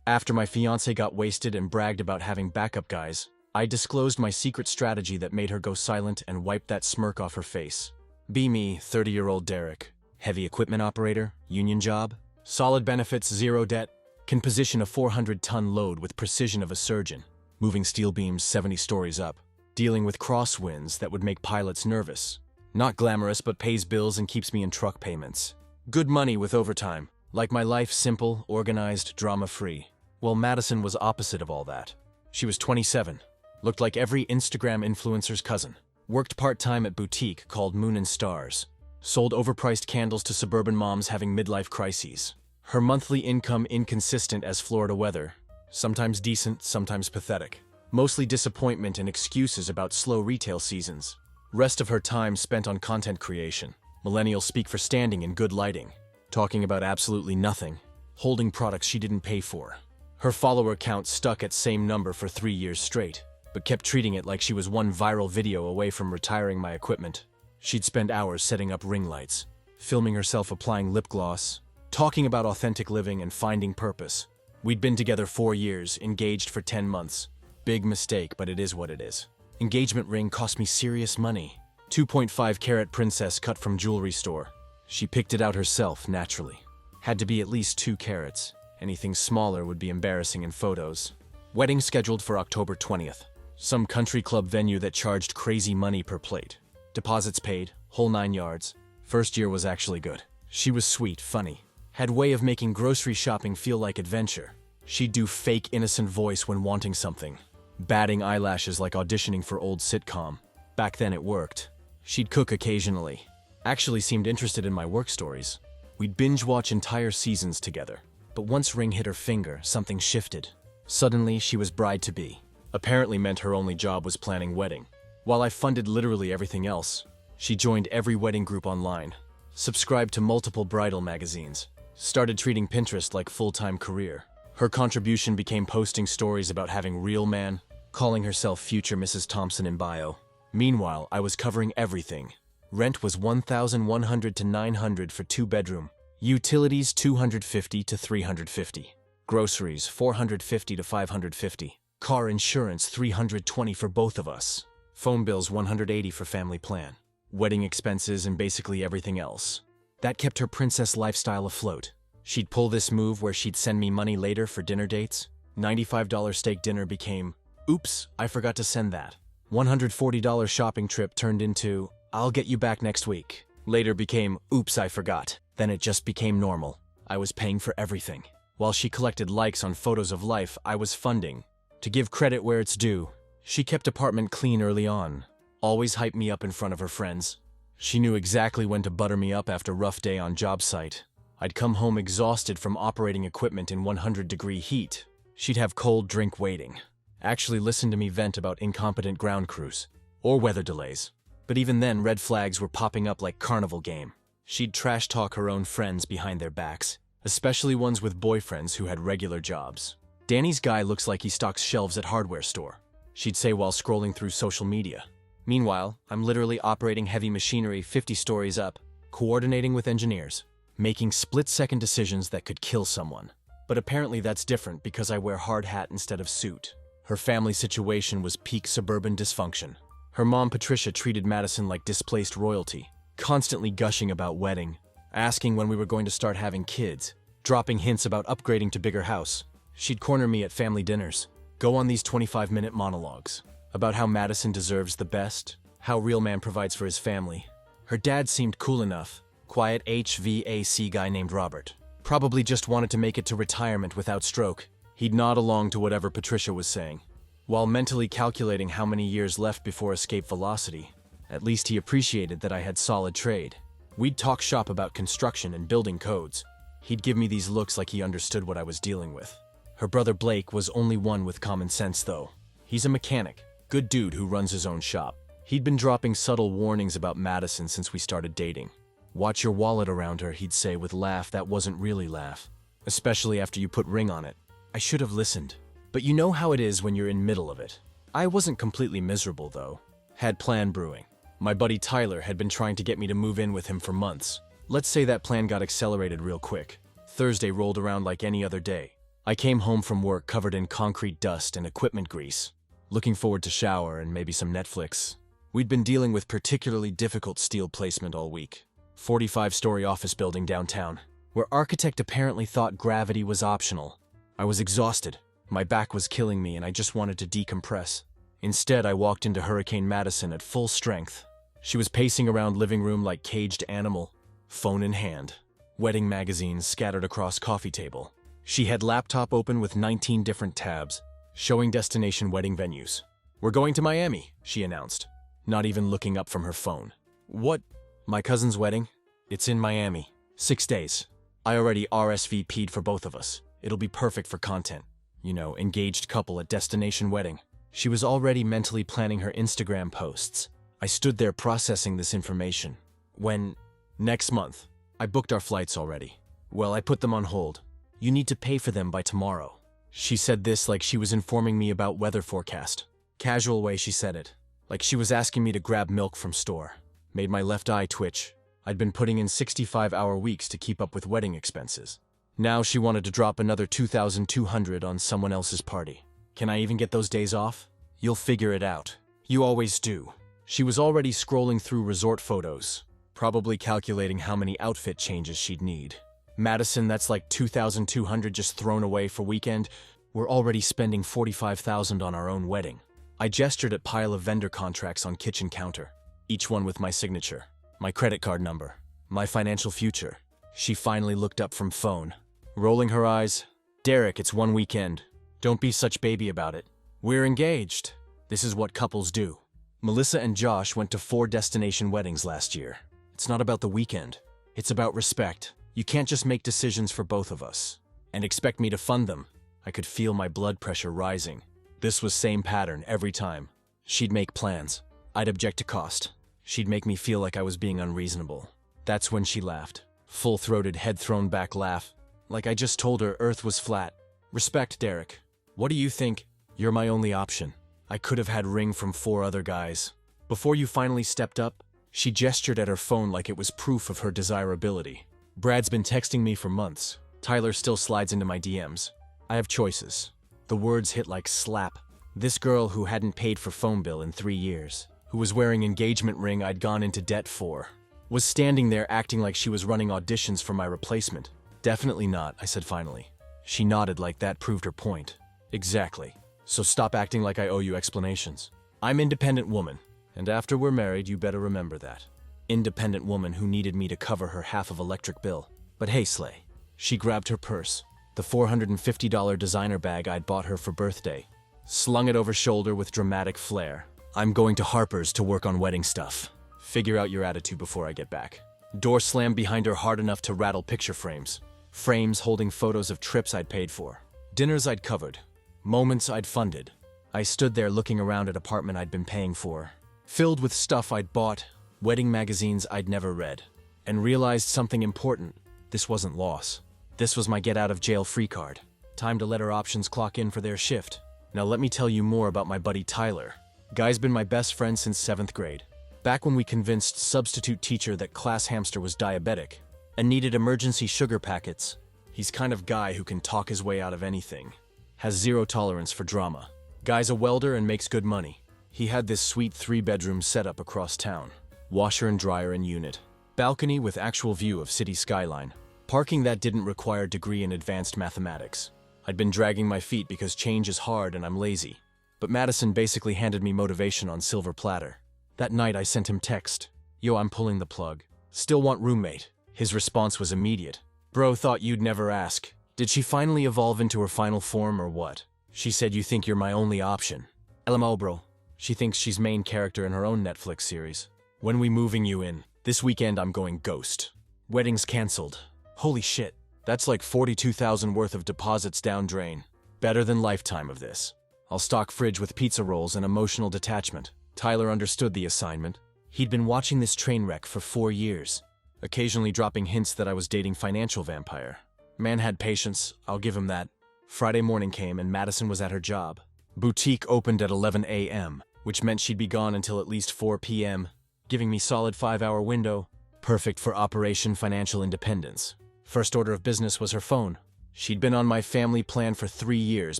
After my fiancé got wasted and bragged about having backup guys, I disclosed my secret strategy that made her go silent and wiped that smirk off her face. Be me, 30-year-old Derek. Heavy equipment operator, union job, solid benefits, zero debt, can position a 400-ton load with precision of a surgeon, moving steel beams 70 stories up, dealing with crosswinds that would make pilots nervous. Not glamorous, but pays bills and keeps me in truck payments. Good money with overtime. Like my life, simple, organized, drama-free. Well, Madison was opposite of all that. She was 27, looked like every Instagram influencer's cousin, worked part-time at boutique called Moon and Stars, sold overpriced candles to suburban moms having midlife crises. Her monthly income inconsistent as Florida weather, sometimes decent, sometimes pathetic. Mostly disappointment and excuses about slow retail seasons. Rest of her time spent on content creation. Millennials speak for standing in good lighting, talking about absolutely nothing, holding products she didn't pay for. Her follower count stuck at same number for 3 years straight, but kept treating it like she was one viral video away from retiring my equipment. She'd spend hours setting up ring lights, filming herself applying lip gloss, talking about authentic living and finding purpose. We'd been together 4 years, engaged for 10 months. Big mistake, but it is what it is. Engagement ring cost me serious money. 2.5 carat princess cut from jewelry store. She picked it out herself, naturally. Had to be at least 2 carats. Anything smaller would be embarrassing in photos. Wedding scheduled for October 20th. Some country club venue that charged crazy money per plate. Deposits paid, whole 9 yards. First year was actually good. She was sweet, funny. Had way of making grocery shopping feel like adventure. She'd do fake innocent voice when wanting something. Batting eyelashes like auditioning for old sitcom. Back then it worked. She'd cook occasionally. Actually seemed interested in my work stories. We'd binge watch entire seasons together. But once ring hit her finger, something shifted. Suddenly, she was bride-to-be. Apparently meant her only job was planning wedding. While I funded literally everything else, she joined every wedding group online, subscribed to multiple bridal magazines, started treating Pinterest like full-time career. Her contribution became posting stories about having real man, calling herself future Mrs. Thompson in bio. Meanwhile, I was covering everything. Rent was $1,100 to $900 for 2-bedroom. Utilities $250 to $350. Groceries $450 to $550. Car insurance $320 for both of us. Phone bills $180 for family plan. Wedding expenses and basically everything else. That kept her princess lifestyle afloat. She'd pull this move where she'd send me money later for dinner dates. $95 steak dinner became, oops, I forgot to send that. $140 shopping trip turned into, I'll get you back next week. Later became, oops, I forgot. Then it just became normal. I was paying for everything. While she collected likes on photos of life, I was funding. To give credit where it's due, she kept apartment clean early on. Always hyped me up in front of her friends. She knew exactly when to butter me up after rough day on job site. I'd come home exhausted from operating equipment in 100-degree heat. She'd have cold drink waiting. Actually listen to me vent about incompetent ground crews. Or weather delays. But even then, red flags were popping up like carnival game. She'd trash talk her own friends behind their backs, especially ones with boyfriends who had regular jobs. Danny's guy looks like he stocks shelves at hardware store, she'd say while scrolling through social media. Meanwhile, I'm literally operating heavy machinery 50 stories up, coordinating with engineers, making split-second decisions that could kill someone. But apparently that's different because I wear hard hat instead of suit. Her family situation was peak suburban dysfunction. Her mom Patricia treated Madison like displaced royalty, constantly gushing about wedding, asking when we were going to start having kids, dropping hints about upgrading to bigger house. She'd corner me at family dinners, go on these 25-minute monologues about how Madison deserves the best, how real man provides for his family. Her dad seemed cool enough, quiet HVAC guy named Robert. Probably just wanted to make it to retirement without stroke. He'd nod along to whatever Patricia was saying, while mentally calculating how many years left before escape velocity. At least he appreciated that I had solid trade. We'd talk shop about construction and building codes. He'd give me these looks like he understood what I was dealing with. Her brother Blake was only one with common sense though. He's a mechanic, good dude who runs his own shop. He'd been dropping subtle warnings about Madison since we started dating. Watch your wallet around her, he'd say with laugh that wasn't really laugh. Especially after you put ring on it. I should have listened. But you know how it is when you're in middle of it. I wasn't completely miserable though. Had plan brewing. My buddy Tyler had been trying to get me to move in with him for months. Let's say that plan got accelerated real quick. Thursday rolled around like any other day. I came home from work covered in concrete dust and equipment grease, looking forward to shower and maybe some Netflix. We'd been dealing with particularly difficult steel placement all week. 45-story office building downtown, where architect apparently thought gravity was optional. I was exhausted. My back was killing me and I just wanted to decompress. Instead, I walked into Hurricane Madison at full strength. She was pacing around living room like caged animal, phone in hand, wedding magazines scattered across coffee table. She had laptop open with 19 different tabs, showing destination wedding venues. "We're going to Miami," she announced, not even looking up from her phone. "What? My cousin's wedding? It's in Miami. 6 days. I already RSVP'd for both of us. It'll be perfect for content. You know, engaged couple at destination wedding." She was already mentally planning her Instagram posts. I stood there processing this information. When? "Next month. I booked our flights already." "Well, I put them on hold. You need to pay for them by tomorrow." She said this like she was informing me about weather forecast. Casual way she said it. Like she was asking me to grab milk from store. Made my left eye twitch. I'd been putting in 65-hour weeks to keep up with wedding expenses. Now she wanted to drop another $2,200 on someone else's party. Can I even get those days off? "You'll figure it out. You always do." She was already scrolling through resort photos, probably calculating how many outfit changes she'd need. "Madison, that's like $2,200 just thrown away for weekend. We're already spending $45,000 on our own wedding." I gestured at pile of vendor contracts on kitchen counter, each one with my signature, my credit card number, my financial future. She finally looked up from phone, rolling her eyes. "Derek, it's one weekend. Don't be such baby about it. We're engaged. This is what couples do." Melissa and Josh went to 4 destination weddings last year. It's not about the weekend. It's about respect. You can't just make decisions for both of us and expect me to fund them. I could feel my blood pressure rising. This was same pattern every time. She'd make plans. I'd object to cost. She'd make me feel like I was being unreasonable. That's when she laughed. Full-throated, head-thrown-back laugh. Like I just told her Earth was flat. "Respect, Derek. What do you think? You're my only option. I could have had ring from 4 other guys." Before you finally stepped up, she gestured at her phone like it was proof of her desirability. "Brad's been texting me for months. Tyler still slides into my DMs. I have choices." The words hit like slap. This girl who hadn't paid for phone bill in 3 years, who was wearing engagement ring I'd gone into debt for, was standing there acting like she was running auditions for my replacement. "Definitely not," I said finally. She nodded like that proved her point. "Exactly. So stop acting like I owe you explanations. I'm independent woman, and after we're married, you better remember that. Independent woman who needed me to cover her half of electric bill. But hey, Slay." She grabbed her purse, the $450 designer bag I'd bought her for birthday, slung it over shoulder with dramatic flair. "I'm going to Harper's to work on wedding stuff. Figure out your attitude before I get back." Door slammed behind her hard enough to rattle picture frames. Frames holding photos of trips I'd paid for, dinners I'd covered, moments I'd funded. I stood there looking around at apartment I'd been paying for, filled with stuff I'd bought, wedding magazines I'd never read, and realized something important. This wasn't loss. This was my get-out-of-jail-free card. Time to let her options clock in for their shift. Now let me tell you more about my buddy Tyler. Guy's been my best friend since 7th grade. Back when we convinced substitute teacher that class hamster was diabetic and needed emergency sugar packets. He's kind of guy who can talk his way out of anything. Has zero tolerance for drama. Guy's a welder and makes good money. He had this sweet 3-bedroom setup across town. Washer and dryer in unit. Balcony with actual view of city skyline. Parking that didn't require degree in advanced mathematics. I'd been dragging my feet because change is hard and I'm lazy. But Madison basically handed me motivation on silver platter. That night I sent him text. "Yo, I'm pulling the plug. Still want roommate." His response was immediate. "Bro, thought you'd never ask." Did she finally evolve into her final form or what? She said, "You think you're my only option." LMO, bro. She thinks she's main character in her own Netflix series. "When we moving you in? This weekend I'm going ghost. Wedding's canceled." Holy shit. That's like 42,000 worth of deposits down drain. Better than lifetime of this. I'll stock fridge with pizza rolls and emotional detachment. Tyler understood the assignment. He'd been watching this train wreck for 4 years, occasionally dropping hints that I was dating financial vampire. Man had patience, I'll give him that. Friday morning came and Madison was at her job. Boutique opened at 11 a.m., which meant she'd be gone until at least 4 p.m., giving me solid 5-hour window, perfect for Operation Financial Independence. First order of business was her phone. She'd been on my family plan for 3 years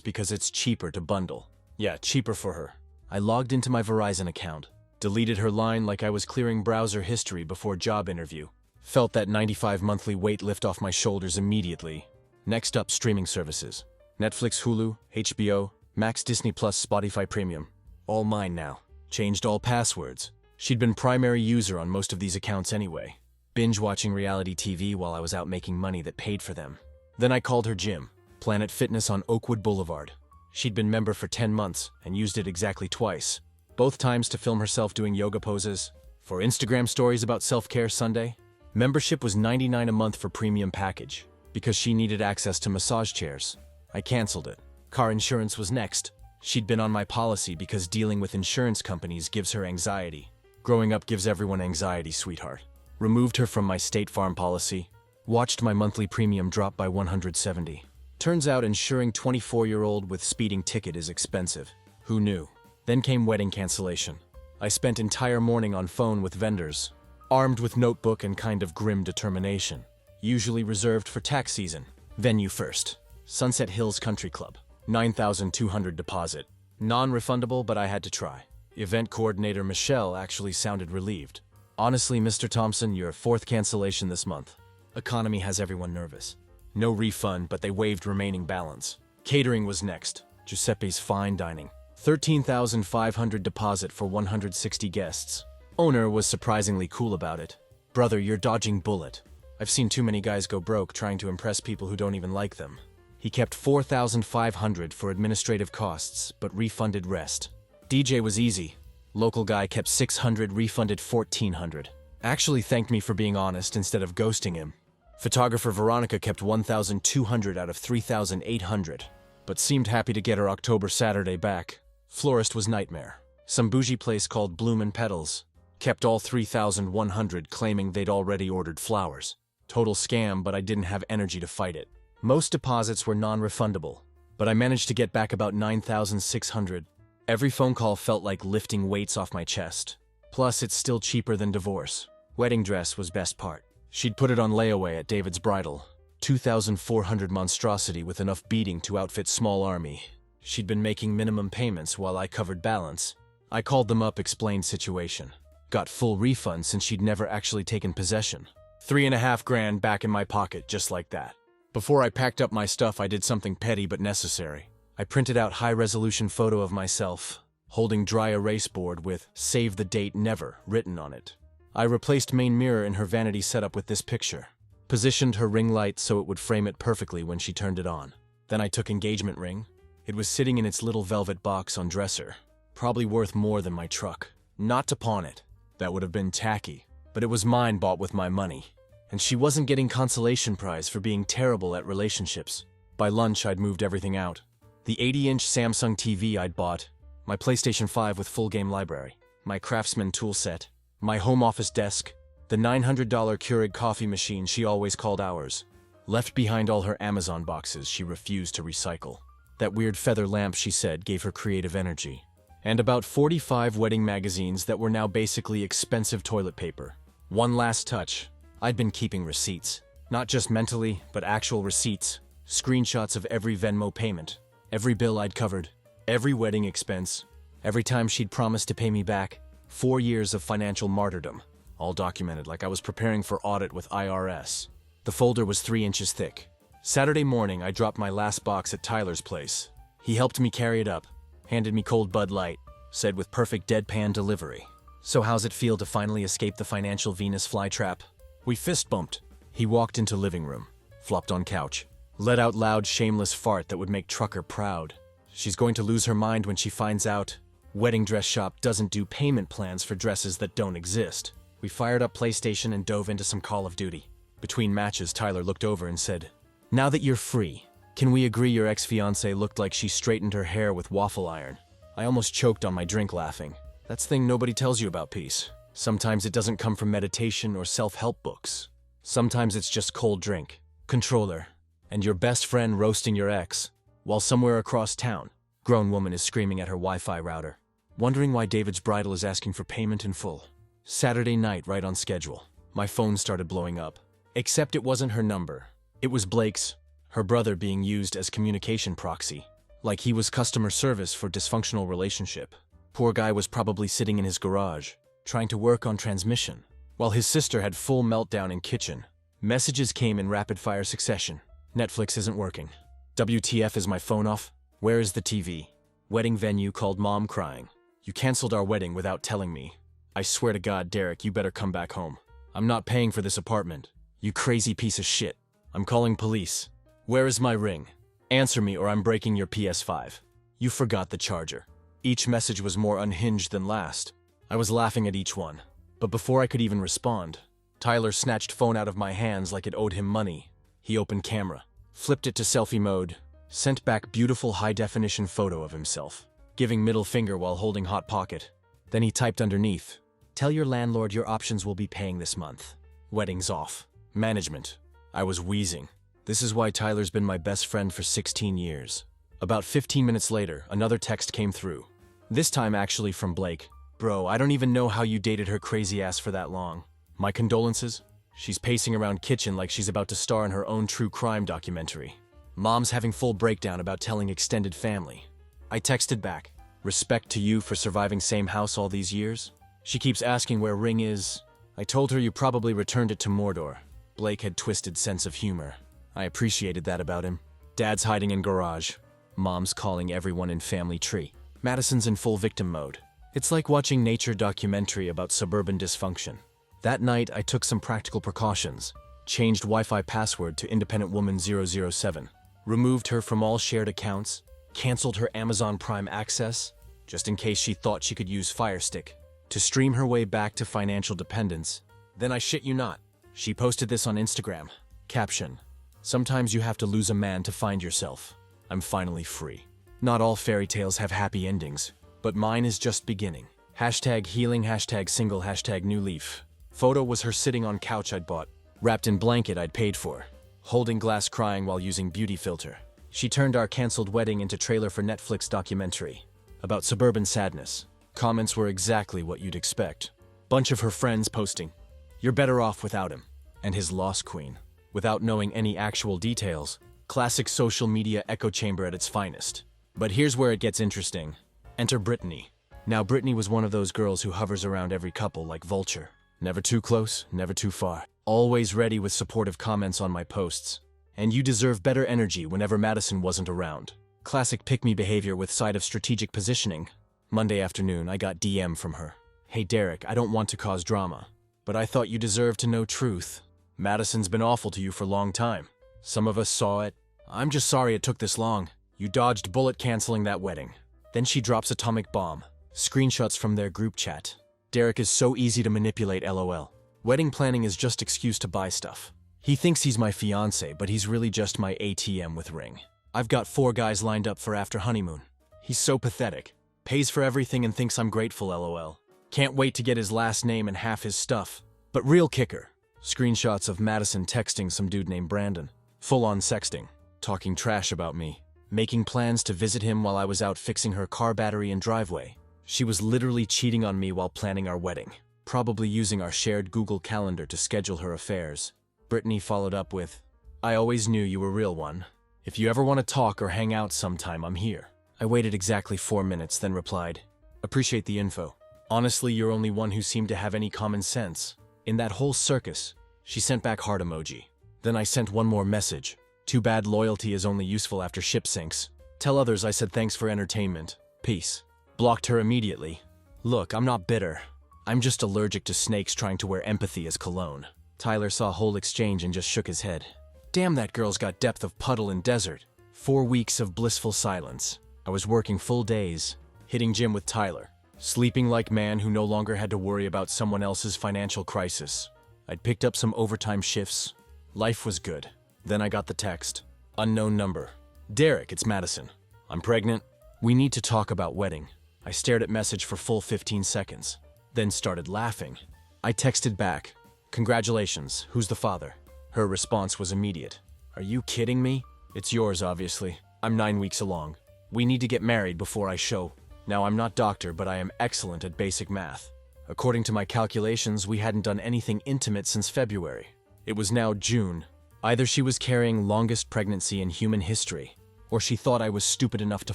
because it's cheaper to bundle. Yeah, cheaper for her. I logged into my Verizon account, deleted her line like I was clearing browser history before job interview. Felt that 95 monthly weight lift off my shoulders immediately. Next up, streaming services. Netflix, Hulu, HBO, Max, Disney+, Spotify Premium. All mine now. Changed all passwords. She'd been primary user on most of these accounts anyway. Binge-watching reality TV while I was out making money that paid for them. Then I called her gym, Planet Fitness on Oakwood Boulevard. She'd been member for 10 months and used it exactly twice. Both times to film herself doing yoga poses. For Instagram stories about self-care Sunday. Membership was $99 a month for premium package, because she needed access to massage chairs. I canceled it. Car insurance was next. She'd been on my policy because dealing with insurance companies gives her anxiety. Growing up gives everyone anxiety, sweetheart. Removed her from my State Farm policy. Watched my monthly premium drop by $170. Turns out insuring 24-year-old with speeding ticket is expensive. Who knew? Then came wedding cancellation. I spent entire morning on phone with vendors, armed with notebook and kind of grim determination. Usually reserved for tax season. Venue first. Sunset Hills Country Club. $9,200 deposit. Non-refundable, but I had to try. Event coordinator Michelle actually sounded relieved. Honestly, Mr. Thompson, your 4th cancellation this month. Economy has everyone nervous. No refund, but they waived remaining balance. Catering was next. Giuseppe's Fine Dining. $13,500 deposit for 160 guests. Owner was surprisingly cool about it. Brother, you're dodging bullet. I've seen too many guys go broke trying to impress people who don't even like them. He kept $4,500 for administrative costs, but refunded rest. DJ was easy. Local guy kept $600, refunded $1,400. Actually thanked me for being honest instead of ghosting him. Photographer Veronica kept $1,200 out of $3,800, but seemed happy to get her October Saturday back. Florist was nightmare. Some bougie place called Bloom and Petals. Kept all $3,100, claiming they'd already ordered flowers. Total scam, but I didn't have energy to fight it. Most deposits were non-refundable, but I managed to get back about $9,600. Every phone call felt like lifting weights off my chest. Plus, it's still cheaper than divorce. Wedding dress was best part. She'd put it on layaway at David's Bridal. $2,400 monstrosity with enough beading to outfit small army. She'd been making minimum payments while I covered balance. I called them up, explained situation. Got full refund since she'd never actually taken possession. $3,500 back in my pocket, just like that. Before I packed up my stuff, I did something petty but necessary. I printed out high-resolution photo of myself, holding dry erase board with "Save the date never" written on it. I replaced main mirror in her vanity setup with this picture. Positioned her ring light so it would frame it perfectly when she turned it on. Then I took engagement ring. It was sitting in its little velvet box on dresser. Probably worth more than my truck. Not to pawn it. That would have been tacky. But it was mine, bought with my money. And she wasn't getting consolation prize for being terrible at relationships. By lunch, I'd moved everything out. The 80-inch Samsung TV I'd bought, my PlayStation 5 with full game library, my Craftsman tool set, my home office desk, the $900 Keurig coffee machine she always called ours. Left behind all her Amazon boxes she refused to recycle. That weird feather lamp, she said, gave her creative energy. And about 45 wedding magazines that were now basically expensive toilet paper. One last touch. I'd been keeping receipts. Not just mentally, but actual receipts. Screenshots of every Venmo payment. Every bill I'd covered. Every wedding expense. Every time she'd promised to pay me back. 4 years of financial martyrdom. All documented like I was preparing for audit with IRS. The folder was 3 inches thick. Saturday morning, I dropped my last box at Tyler's place. He helped me carry it up. Handed me cold Bud Light. Said with perfect deadpan delivery. "So how's it feel to finally escape the financial Venus flytrap?" We fist bumped. He walked into living room. Flopped on couch. Let out loud, shameless fart that would make Trucker proud. She's going to lose her mind when she finds out wedding dress shop doesn't do payment plans for dresses that don't exist. We fired up PlayStation and dove into some Call of Duty. Between matches, Tyler looked over and said, "Now that you're free, can we agree your ex-fiancée looked like she straightened her hair with waffle iron?" I almost choked on my drink laughing. That's the thing nobody tells you about peace. Sometimes it doesn't come from meditation or self-help books. Sometimes it's just cold drink, controller, and your best friend roasting your ex, while somewhere across town, grown woman is screaming at her Wi-Fi router, wondering why David's Bridal is asking for payment in full. Saturday night, right on schedule. My phone started blowing up. Except it wasn't her number. It was Blake's. Her brother being used as communication proxy, like he was customer service for dysfunctional relationship. Poor guy was probably sitting in his garage, trying to work on transmission, while his sister had full meltdown in kitchen. Messages came in rapid-fire succession. Netflix isn't working. WTF, is my phone off? Where is the TV? Wedding venue called mom crying. You canceled our wedding without telling me. I swear to God, Derek, you better come back home. I'm not paying for this apartment. You crazy piece of shit. I'm calling police. Where is my ring? Answer me or I'm breaking your PS5. You forgot the charger. Each message was more unhinged than last. I was laughing at each one. But before I could even respond, Tyler snatched phone out of my hands like it owed him money. He opened camera, flipped it to selfie mode, sent back beautiful high-definition photo of himself, giving middle finger while holding hot pocket. Then he typed underneath, "Tell your landlord your options will be paying this month. Wedding's off. Management." I was wheezing. This is why Tyler's been my best friend for 16 years. About 15 minutes later, another text came through. This time actually from Blake. "Bro, I don't even know how you dated her crazy ass for that long. My condolences." She's pacing around kitchen like she's about to star in her own true crime documentary. Mom's having full breakdown about telling extended family. I texted back, "Respect to you for surviving same house all these years." She keeps asking where ring is. I told her you probably returned it to Mordor. Blake had twisted sense of humor. I appreciated that about him. Dad's hiding in garage. Mom's calling everyone in family tree. Madison's in full victim mode. It's like watching nature documentary about suburban dysfunction. That night, I took some practical precautions. Changed Wi-Fi password to Independent Woman 007. Removed her from all shared accounts. Canceled her Amazon Prime access, just in case she thought she could use Fire Stick to stream her way back to financial dependence. Then I shit you not, she posted this on Instagram. Caption: "Sometimes you have to lose a man to find yourself. I'm finally free." Not all fairy tales have happy endings, but mine is just beginning. Hashtag healing, hashtag single, hashtag new leaf. Photo was her sitting on couch I'd bought, wrapped in blanket I'd paid for, holding glass crying while using beauty filter. She turned our canceled wedding into trailer for Netflix documentary about suburban sadness. Comments were exactly what you'd expect. Bunch of her friends posting, "You're better off without him," and his lost queen, without knowing any actual details. Classic social media echo chamber at its finest. But here's where it gets interesting. Enter Brittany. Now Brittany was one of those girls who hovers around every couple like vulture. Never too close, never too far. Always ready with supportive comments on my posts. And you deserve better energy whenever Madison wasn't around. Classic pick-me behavior with side of strategic positioning. Monday afternoon, I got DM from her. "Hey Derek, I don't want to cause drama, but I thought you deserved to know truth. Madison's been awful to you for a long time. Some of us saw it. I'm just sorry it took this long. You dodged bullet canceling that wedding." Then she drops atomic bomb. Screenshots from their group chat. "Derek is so easy to manipulate, lol. Wedding planning is just excuse to buy stuff. He thinks he's my fiancé, but he's really just my ATM with ring. I've got 4 guys lined up for after honeymoon. He's so pathetic. Pays for everything and thinks I'm grateful, lol. Can't wait to get his last name and half his stuff." But real kicker. Screenshots of Madison texting some dude named Brandon. Full-on sexting. Talking trash about me. Making plans to visit him while I was out fixing her car battery and driveway. She was literally cheating on me while planning our wedding. Probably using our shared Google Calendar to schedule her affairs. Brittany followed up with, "I always knew you were a real one. If you ever want to talk or hang out sometime, I'm here." I waited exactly 4 minutes, then replied, "Appreciate the info. Honestly, you're only one who seemed to have any common sense. In that whole circus." She sent back heart emoji. Then I sent one more message. "Too bad loyalty is only useful after ship sinks. Tell others I said thanks for entertainment. Peace." Blocked her immediately. Look, I'm not bitter. I'm just allergic to snakes trying to wear empathy as cologne. Tyler saw whole exchange and just shook his head. Damn, that girl's got depth of puddle in desert. 4 weeks of blissful silence. I was working full days, hitting gym with Tyler, sleeping like man who no longer had to worry about someone else's financial crisis. I'd picked up some overtime shifts. Life was good. Then I got the text. Unknown number. "Derek, it's Madison. I'm pregnant. We need to talk about wedding." I stared at message for full 15 seconds, then started laughing. I texted back, "Congratulations, who's the father?" Her response was immediate. "Are you kidding me? It's yours, obviously. I'm 9 weeks along. We need to get married before I show." Now, I'm not doctor, but I am excellent at basic math. According to my calculations, we hadn't done anything intimate since February. It was now June. Either she was carrying longest pregnancy in human history, or she thought I was stupid enough to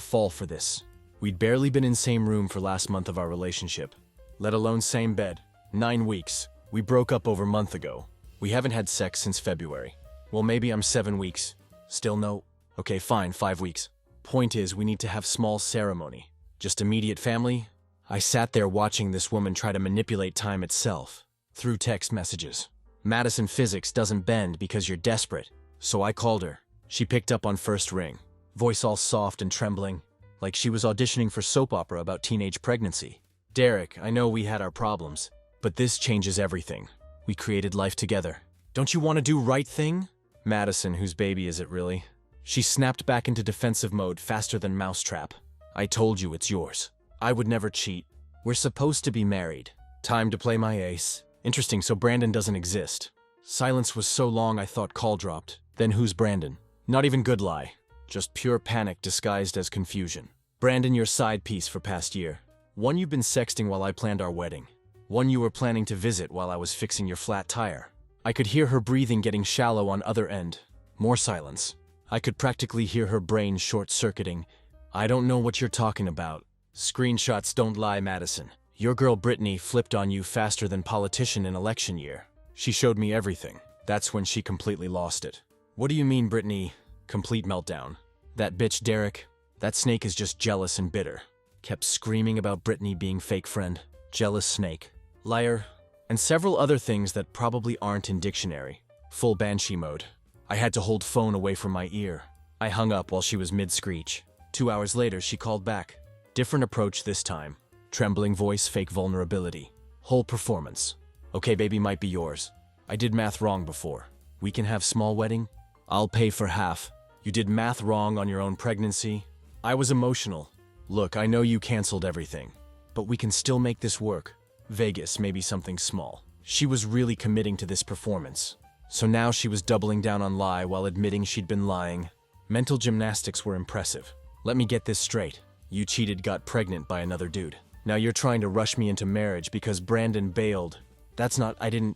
fall for this. We'd barely been in same room for last month of our relationship, let alone same bed. 9 weeks. We broke up over a month ago. We haven't had sex since February. Well, maybe I'm 7 weeks. Still no. Okay, fine, 5 weeks. Point is, we need to have small ceremony. Just immediate family. I sat there watching this woman try to manipulate time itself through text messages. Madison physics doesn't bend because you're desperate. So I called her. She picked up on first ring. Voice all soft and trembling, like she was auditioning for soap opera about teenage pregnancy. Derek, I know we had our problems, but this changes everything. We created life together. Don't you want to do right thing? Madison, whose baby is it really? She snapped back into defensive mode faster than mousetrap. I told you it's yours. I would never cheat. We're supposed to be married. Time to play my ace. Interesting, so Brandon doesn't exist. Silence was so long I thought call dropped. Then who's Brandon? Not even good lie. Just pure panic disguised as confusion. Brandon, your side piece for past year. One you've been sexting while I planned our wedding. One you were planning to visit while I was fixing your flat tire. I could hear her breathing getting shallow on other end. More silence. I could practically hear her brain short-circuiting. I don't know what you're talking about. Screenshots don't lie, Madison. Your girl Brittany flipped on you faster than politician in election year. She showed me everything. That's when she completely lost it. What do you mean, Brittany? Complete meltdown. That bitch Derek, that snake is just jealous and bitter. Kept screaming about Brittany being fake friend. Jealous snake. Liar. And several other things that probably aren't in dictionary. Full banshee mode. I had to hold phone away from my ear. I hung up while she was mid-screech. 2 hours later, she called back. Different approach this time. Trembling voice, fake vulnerability. Whole performance. Okay, baby might be yours. I did math wrong before. We can have small wedding? I'll pay for half. You did math wrong on your own pregnancy? I was emotional. Look, I know you canceled everything, but we can still make this work. Vegas, maybe something small. She was really committing to this performance. So now she was doubling down on lie while admitting she'd been lying. Mental gymnastics were impressive. Let me get this straight. You cheated, got pregnant by another dude. Now you're trying to rush me into marriage because Brandon bailed.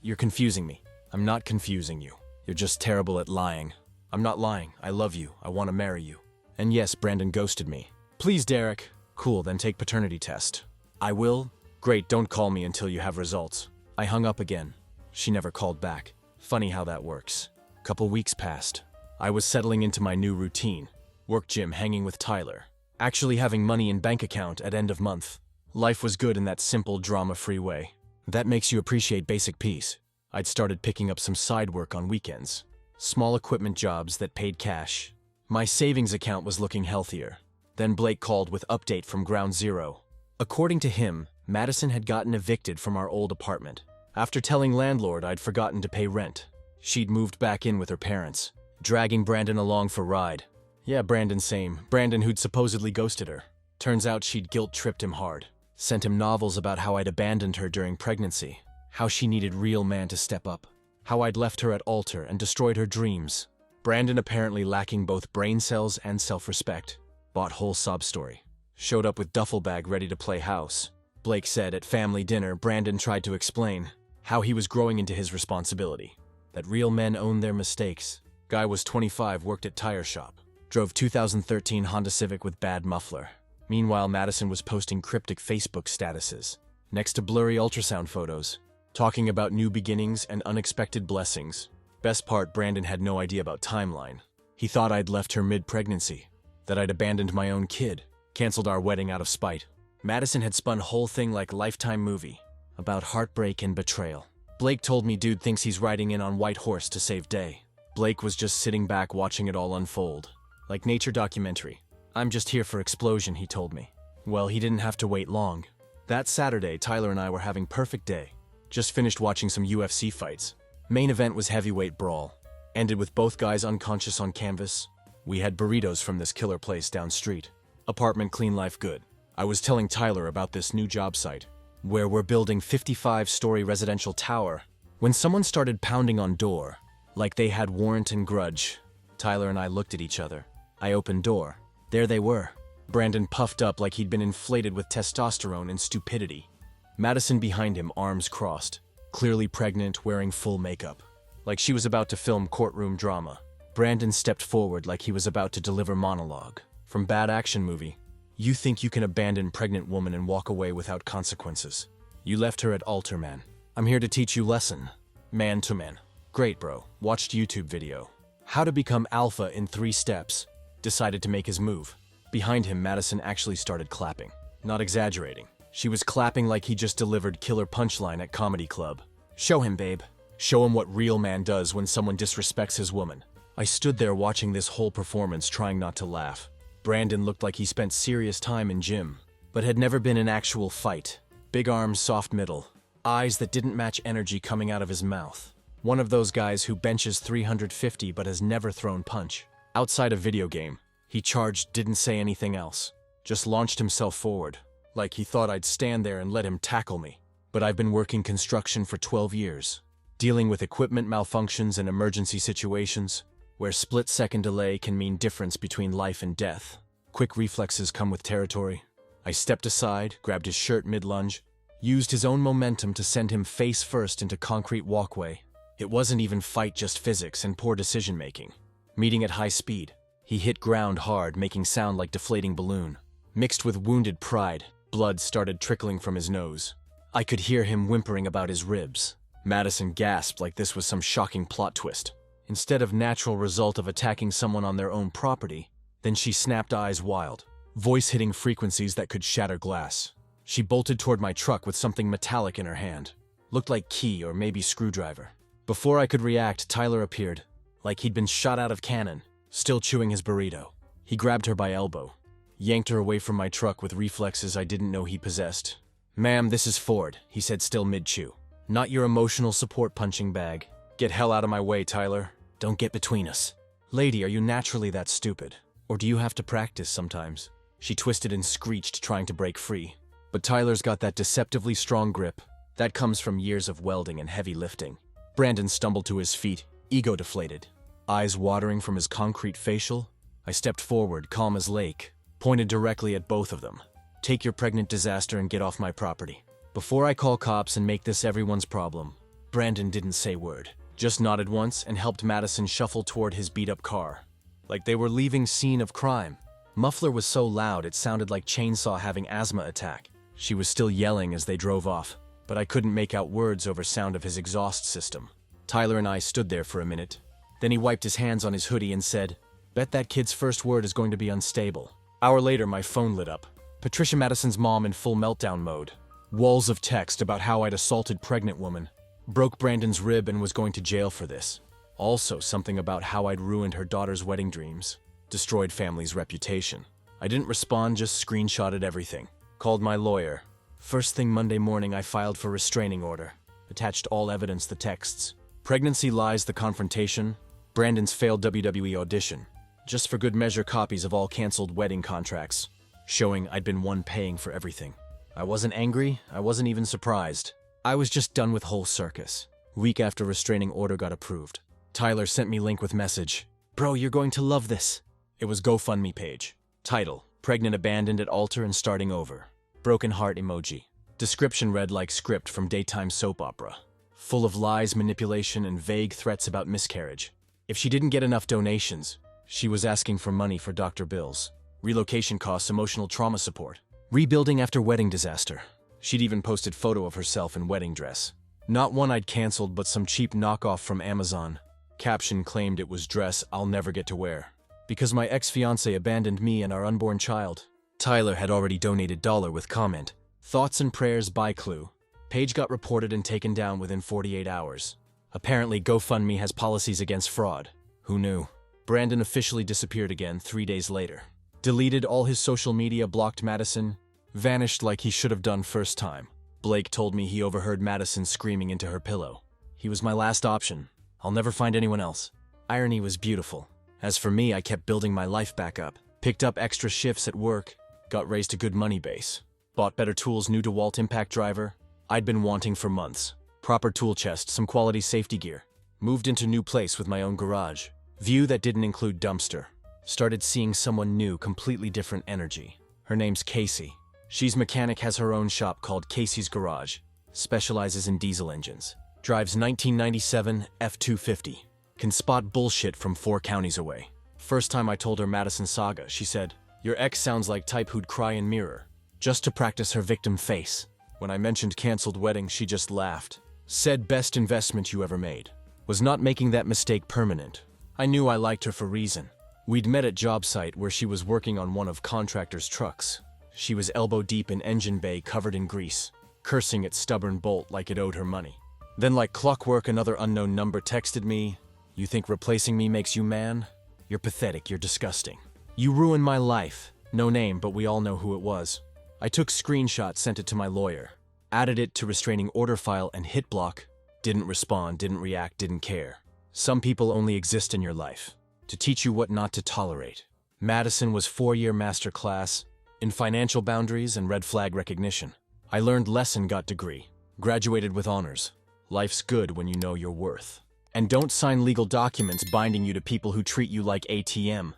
You're confusing me. I'm not confusing you. You're just terrible at lying. I'm not lying. I love you. I want to marry you. And yes, Brandon ghosted me. Please, Derek. Cool, then take paternity test. I will? Great, don't call me until you have results. I hung up again. She never called back. Funny how that works. Couple weeks passed. I was settling into my new routine. Work gym, hanging with Tyler. Actually having money in bank account at end of month. Life was good in that simple, drama-free way. That makes you appreciate basic peace. I'd started picking up some side work on weekends. Small equipment jobs that paid cash. My savings account was looking healthier. Then Blake called with update from ground zero. According to him, Madison had gotten evicted from our old apartment. After telling landlord I'd forgotten to pay rent. She'd moved back in with her parents, dragging Brandon along for ride. Yeah, Brandon same. Brandon who'd supposedly ghosted her. Turns out she'd guilt-tripped him hard. Sent him novels about how I'd abandoned her during pregnancy. How she needed real man to step up. How I'd left her at altar and destroyed her dreams. Brandon apparently lacking both brain cells and self-respect. Bought whole sob story. Showed up with duffel bag ready to play house. Blake said at family dinner Brandon tried to explain how he was growing into his responsibility. That real men own their mistakes. Guy was 25, worked at tire shop. Drove 2013 Honda Civic with bad muffler. Meanwhile, Madison was posting cryptic Facebook statuses, next to blurry ultrasound photos, talking about new beginnings and unexpected blessings. Best part, Brandon had no idea about timeline. He thought I'd left her mid-pregnancy, that I'd abandoned my own kid, canceled our wedding out of spite. Madison had spun whole thing like Lifetime movie, about heartbreak and betrayal. Blake told me dude thinks he's riding in on white horse to save day. Blake was just sitting back watching it all unfold, like nature documentary. I'm just here for explosion, he told me. Well, he didn't have to wait long. That Saturday, Tyler and I were having perfect day. Just finished watching some UFC fights. Main event was heavyweight brawl. Ended with both guys unconscious on canvas. We had burritos from this killer place down street. Apartment clean, life good. I was telling Tyler about this new job site, where we're building 55-story residential tower, when someone started pounding on door, like they had warrant and grudge. Tyler and I looked at each other. I opened door. There they were. Brandon puffed up like he'd been inflated with testosterone and stupidity. Madison behind him, arms crossed, clearly pregnant, wearing full makeup. like she was about to film courtroom drama. Brandon stepped forward like he was about to deliver monologue. From bad action movie. You think you can abandon pregnant woman and walk away without consequences. You left her at altar, man. I'm here to teach you lesson. Man to man. Great, bro. Watched YouTube video. How to become alpha in 3 steps. Decided to make his move. Behind him, Madison actually started clapping. Not exaggerating. She was clapping like he just delivered killer punchline at comedy club. Show him, babe. Show him what real man does when someone disrespects his woman. I stood there watching this whole performance, trying not to laugh. Brandon looked like he spent serious time in gym, but had never been in actual fight. Big arms, soft middle. Eyes that didn't match energy coming out of his mouth. One of those guys who benches 350 but has never thrown punch. Outside a video game, he charged, didn't say anything else. Just launched himself forward, like he thought I'd stand there and let him tackle me. But I've been working construction for 12 years, dealing with equipment malfunctions and emergency situations, where split-second delay can mean difference between life and death. Quick reflexes come with territory. I stepped aside, grabbed his shirt mid-lunge, used his own momentum to send him face first into concrete walkway. It wasn't even fight, just physics and poor decision-making. Meeting at high speed, he hit ground hard, making sound like deflating balloon. Mixed with wounded pride, blood started trickling from his nose. I could hear him whimpering about his ribs. Madison gasped like this was some shocking plot twist. Instead of natural result of attacking someone on their own property, then she snapped, eyes wild, voice hitting frequencies that could shatter glass. She bolted toward my truck with something metallic in her hand. Looked like key or maybe screwdriver. Before I could react, Tyler appeared, like he'd been shot out of cannon, still chewing his burrito. He grabbed her by elbow, yanked her away from my truck with reflexes I didn't know he possessed. "Ma'am, this is Ford," he said, still mid-chew. "Not your emotional support punching bag. Get hell out of my way, Tyler. Don't get between us." "Lady, are you naturally that stupid? Or do you have to practice sometimes?" She twisted and screeched, trying to break free. But Tyler's got that deceptively strong grip. That comes from years of welding and heavy lifting. Brandon stumbled to his feet, ego deflated. Eyes watering from his concrete facial. I stepped forward, calm as lake, pointed directly at both of them. "Take your pregnant disaster and get off my property. Before I call cops and make this everyone's problem." Brandon didn't say word. Just nodded once and helped Madison shuffle toward his beat-up car, like they were leaving scene of crime. Muffler was so loud it sounded like chainsaw having asthma attack. She was still yelling as they drove off, but I couldn't make out words over sound of his exhaust system. Tyler and I stood there for a minute. Then he wiped his hands on his hoodie and said, "Bet that kid's first word is going to be unstable." Hour later, my phone lit up. Patricia Madison's mom in full meltdown mode. Walls of text about how I'd assaulted pregnant woman, broke Brandon's rib and was going to jail for this. Also something about how I'd ruined her daughter's wedding dreams, destroyed family's reputation. I didn't respond, just screenshotted everything. Called my lawyer. First thing Monday morning, I filed for restraining order. Attached all evidence, the texts. Pregnancy lies, the confrontation. Brandon's failed WWE audition. Just for good measure, copies of all canceled wedding contracts, showing I'd been one paying for everything. I wasn't angry, I wasn't even surprised. I was just done with whole circus. Week after restraining order got approved, Tyler sent me link with message. "Bro, you're going to love this." It was GoFundMe page. Title, "Pregnant abandoned at altar and starting over." Broken heart emoji. Description read like script from daytime soap opera. Full of lies, manipulation, and vague threats about miscarriage. If she didn't get enough donations, she was asking for money for doctor bills, relocation costs, emotional trauma support, rebuilding after wedding disaster. She'd even posted photo of herself in wedding dress. Not one I'd canceled, but some cheap knockoff from Amazon. Caption claimed it was dress I'll never get to wear, because my ex-fiancé abandoned me and our unborn child. Tyler had already donated $1 with comment, "Thoughts and prayers by clue." Page got reported and taken down within 48 hours. Apparently GoFundMe has policies against fraud. Who knew? Brandon officially disappeared again 3 days later. Deleted all his social media, blocked Madison, vanished like he should have done first time. Blake told me he overheard Madison screaming into her pillow. He was my last option. I'll never find anyone else. Irony was beautiful. As for me, I kept building my life back up. Picked up extra shifts at work, got raised a good money base. Bought better tools, new DeWalt impact driver. I'd been wanting for months. Proper tool chest, some quality safety gear. Moved into new place with my own garage. View that didn't include dumpster. Started seeing someone new, completely different energy. Her name's Casey. She's mechanic, has her own shop called Casey's Garage. Specializes in diesel engines. Drives 1997 F-250. Can spot bullshit from 4 counties away. First time I told her Madison saga, she said, "Your ex sounds like type who'd cry in mirror," just to practice her victim face. When I mentioned canceled wedding, she just laughed. Said best investment you ever made. Was not making that mistake permanent. I knew I liked her for reason. We'd met at job site where she was working on one of contractor's trucks. She was elbow deep in engine bay covered in grease, cursing at stubborn bolt like it owed her money. Then like clockwork, another unknown number texted me, "You think replacing me makes you man? You're pathetic, you're disgusting. You ruined my life." No name, but we all know who it was. I took screenshots, sent it to my lawyer. Added it to restraining order file and hit block. Didn't respond, didn't react, didn't care. Some people only exist in your life to teach you what not to tolerate. Madison was 4-year master class in financial boundaries and red flag recognition. I learned lesson, got degree. Graduated with honors. Life's good when you know your worth. And don't sign legal documents binding you to people who treat you like ATM.